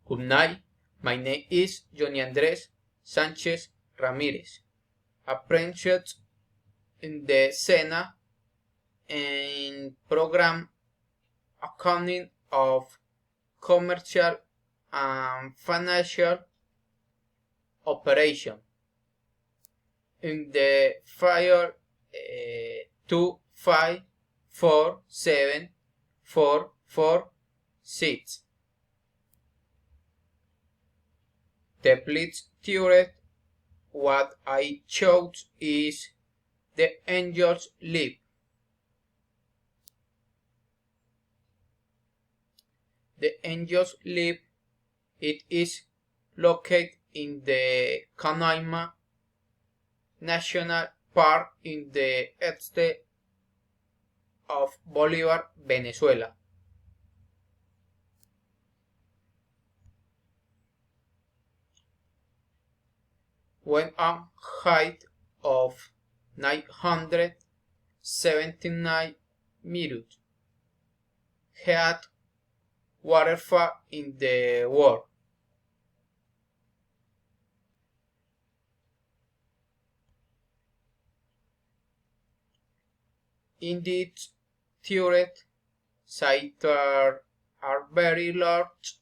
Good night. My name is Johnny Andres Sanchez Ramirez, apprenticed in the SENA in program Accounting of Commercial and Financial Operation in the file 2547446. The please theory what I chose is the angels live. The angels live. It is located in the Canaima National Park in the este of Bolívar, Venezuela. When a height of 979 meters, had waterfall in the world. In this theory, sites are very large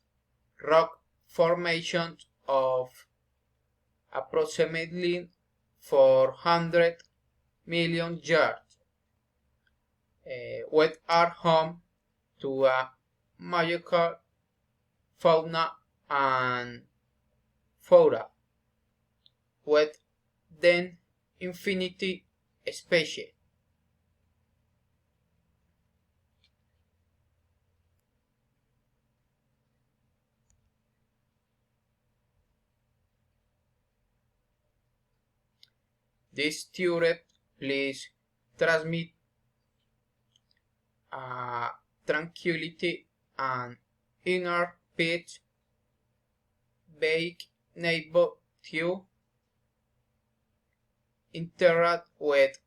rock formations of approximately 400 million yards, which are home to a magical fauna and flora, with then infinity species. This theory please transmit tranquility and inner peace, make neighbor to interact with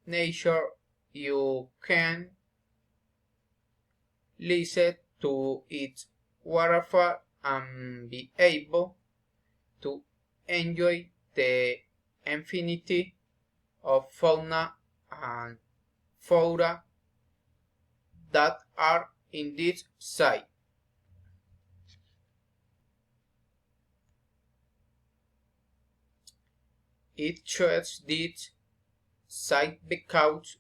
nature. You can listen to its waterfall and be able to enjoy the infinity of fauna and flora that are in this site. It chose this site because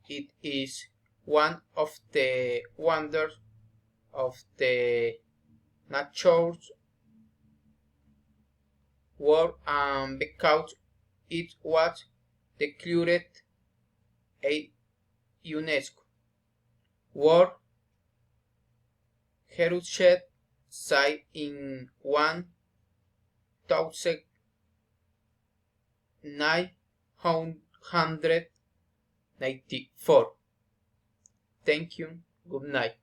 it is one of the wonders of the nature's world and because it was declared a UNESCO World Heritage Site in 1994. Thank you. Good night.